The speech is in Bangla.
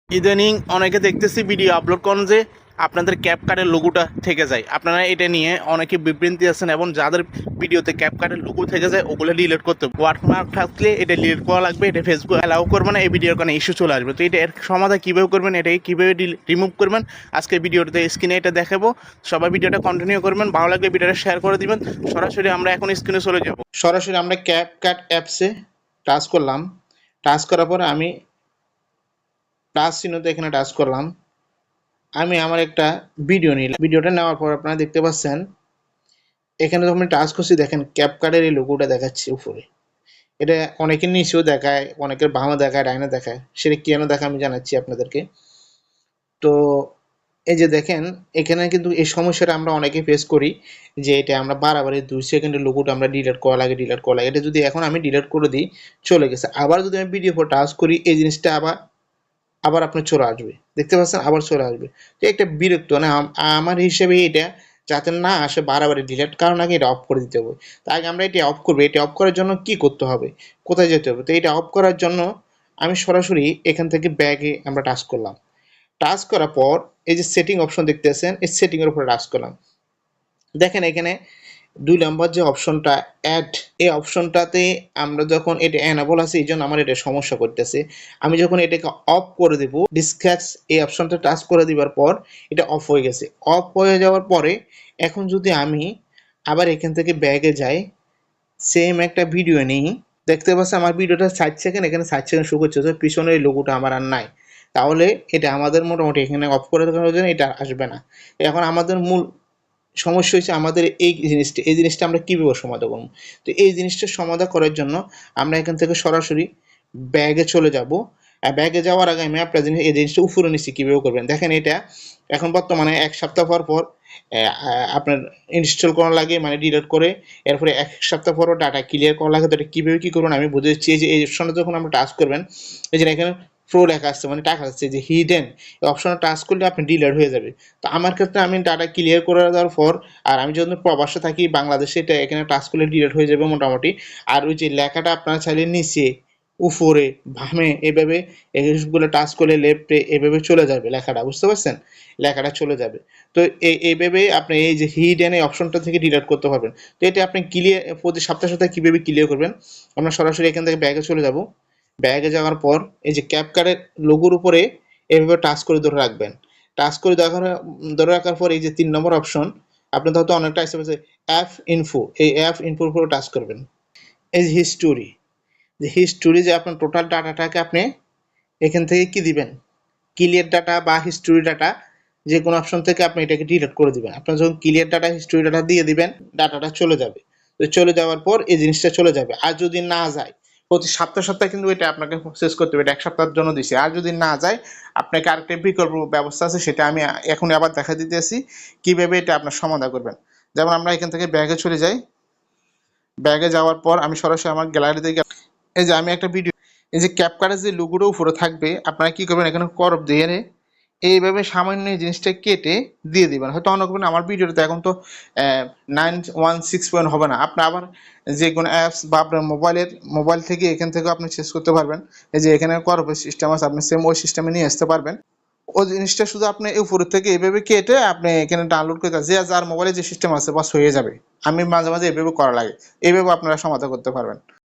ইদানিং অনেকে দেখতেছি ভিডিও আপলোড করেন যে আপনাদের ক্যাপকাটের লোগোটা থেকে যায়। আপনারা এটা নিয়ে অনেকে বিভ্রান্তি আছেন এবং যাদের ভিডিওতে ক্যাপকাটের লোগো থেকে যায় ওগুলো ডিলিট করতে হবে। ওয়াটারমার্ক থাকলে এটা ডিলিট করা লাগবে, এটা ফেসবুক অ্যালাউ করবে না, এই ভিডিওর কারণে ইস্যু চলে আসবে। তো এটা এর সমাধান কীভাবে করবেন, এটাকে কীভাবে রিমুভ করবেন আজকে ভিডিওতে স্ক্রিনে এটা দেখাবো। সবাই ভিডিওটা কন্টিনিউ করবেন, ভালো লাগলে ভিডিওটা শেয়ার করে দিবেন। সরাসরি আমরা এখন স্ক্রিনে চলে যাব। সরাসরি আমরা ক্যাপকাট অ্যাপসে টাচ করলাম। টাচ করার পর আমি টাচ চিহ্নতে এখানে টাচ করলাম। আমি আমার একটা ভিডিও নিলাম। ভিডিওটা নেওয়ার পর আপনারা দেখতে পাচ্ছেন এখানে যখন আমি টাচ করছি দেখেন ক্যাপকাটের এই লোগোটা দেখাচ্ছে উপরে। এটা অনেকের নিচেও দেখায়, অনেকের বামে দেখায়, ডাইনে দেখায়। সেটা কেন দেখায় আমি জানাচ্ছি আপনাদেরকে। তো এই যে দেখেন এখানে কিন্তু এই সমস্যাটা আমরা অনেকে ফেস করি যে এটা আমরা বারবারই 2 সেকেন্ডের লোগোটা আমরা ডিলিট করা লাগে। এটা যদি এখন আমি ডিলিট করে দিই চলে গেছে। আবার যদি আমি ভিডিও পর টাচ করি এই জিনিসটা আবার আপনার চলে আসবে। দেখতে পাচ্ছেন আবার চলে আসবে। তো একটা বিরক্ত না আমার হিসেবে এটা যাতে না আসে বারবার ডিলিট কারণ আগে এটা অফ করে দিতে হবে। তো আগে আমরা এটা অফ করব। এটা অফ করার জন্য কি করতে হবে? কোথায় যেতে হবে? তো এটা অফ করার জন্য আমি সরাসরি এখান থেকে ব্যাগে আমরা টাচ করলাম। টাচ করার পর এই যে সেটিং অপশন দেখতেছেন এই সেটিং এর উপরে টাচ করলাম। দেখেন এখানে 2 নম্বর যে অপশনটা অ্যাড, এই অপশনটাতে আমরা যখন এটা এনেবল আছে এই জন্য আমার এটা সমস্যা করতেছে। আমি যখন এটাকে অফ করে দেব ডিসক্যাচ এই অপশনটা টাচ করে দেওয়ার পর এটা অফ হয়ে গেছে। অফ হয়ে যাওয়ার পরে এখন যদি আমি আবার এখান থেকে ব্যাগে যাই, সেম একটা ভিডিও নিই, দেখতে পাচ্ছি আমার ভিডিওটা 60 সেকেন্ড, এখানে 60 সেকেন্ড শো করছে, পিছনের এই লোগোটা আমার আর নাই। তাহলে এটা আমাদের মোটামুটি এখানে অফ করে দেওয়ার জন্য এটা আসবে না। এখন আমাদের মূল সমস্যা হচ্ছে আমাদের এই জিনিসটা আমরা কীভাবে সমাধান করব? তো এই জিনিসটা সমাধান করার জন্য আমরা এখান থেকে সরাসরি ব্যাগে চলে যাব। ব্যাগে যাওয়ার আগে আমি আপনার এই জিনিসটা উপরে নিচে কীভাবে করবেন দেখেন। এটা এখন বর্তমানে 1 সপ্তাহ পর আপনার ইনস্টল করা লাগে, মানে ডিলিট করে এরপরে 1 সপ্তাহ পর ডাটা ক্লিয়ার করা লাগে। তো এটা কীভাবে কী করবেন আমি বুঝে দিচ্ছি। এই যে এই অপশনে যখন আমরা টাচ করবেন এই যে এখানে প্রো লেখা আসছে, মানে টাকা আসছে যে হিডেন, এই অপশনে টাচ করলে আপনি ডিলিট হয়ে যাবে। তো আমার ক্ষেত্রে আমি ডাটা ক্লিয়ার করে দেওয়ার পর আর আমি যখন প্রবাসে থাকি বাংলাদেশে, এটা এখানে টাচ করলে ডিলিট হয়ে যাবে মোটামুটি। আর ওই যে লেখাটা আপনারা চাইলে নিচে, উপরে, বামে এভাবে এইগুলো টাচ করলে লেফটে এভাবে চলে যাবে লেখাটা, বুঝতে পারছেন? লেখাটা চলে যাবে। তো এইভাবে আপনি এই যে হিডেন এই অপশনটা থেকে ডিলিট করতে পারবেন। তো এটা আপনি ক্লিয়ার প্রতি সপ্তাহে কীভাবে ক্লিয়ার করবেন? আমরা সরাসরি এখান থেকে ব্যাগে চলে যাব। ব্যাগে যাওয়ার পর এই যে ক্যাপকাটের লোগোর উপরে এভাবে টাচ করে ধরে রাখবেন। টাচ করে ধরে রাখার পর এই যে 3 নম্বর অপশন আপনি হয়তো অনেকটা আসছে অ্যাপ ইনফো, এই অ্যাপ ইনফোর উপরে টাচ করবেন। এই যে হিস্টোরি, যে আপনার টোটাল ডাটাটাকে আপনি এখান থেকে কি দিবেন, ক্লিয়ার ডাটা বা হিস্টোরি ডাটা, যে কোনো অপশন থেকে আপনি এটাকে ডিলিট করে দিবেন। আপনার যখন ক্লিয়ার ডাটা হিস্টোরি ডাটা দিয়ে দিবেন ডাটাটা চলে যাবে। তো চলে যাওয়ার পর এই জিনিসটা চলে যাবে। আর যদি না যায় প্রতি সপ্তাহে কিন্তু এটা আপনাকে শেষ করতে হবে। এটা 1 সপ্তাহের জন্য দিছি। আর যদি না যায় আপনাকে আরেকটা বিকল্প ব্যবস্থা আছে, সেটা আমি এখন আবার দেখা দিতেছি কিভাবে এটা আপনার সমাধান করবেন। যেমন আমরা এখান থেকে ব্যাগে চলে যাই। ব্যাগে যাওয়ার পর আমি সরাসরি আমার গ্যালারিতে গিয়ে এই যে আমি একটা ভিডিও, এই যে ক্যাপকাটের যে লোগোটা উপরে থাকবে আপনারা কি করবেন এখানে করব দিয়ে এইভাবে সামান্য এই জিনিসটা কেটে দিয়ে দিবেন। হয়তো অনেক আমার ভিডিওতে এখন তো 916 হবে না। আপনি আবার যে কোনো অ্যাপস বা আপনার মোবাইল থেকে এখান থেকে আপনি চেঞ্জ করতে পারবেন। এই যে এখানে করবে সিস্টেম আছে, আপনি সেম ওই সিস্টেমে নিয়ে আসতে পারবেন। ওই জিনিসটা শুধু আপনি উপর থেকে এভাবে কেটে আপনি এখানে ডাউনলোড করে যে যার মোবাইলে যে সিস্টেম আছে বাস হয়ে যাবে। আমি মাঝে মাঝে এভাবে করা লাগে, এইভাবে আপনারা সমাধান করতে পারবেন।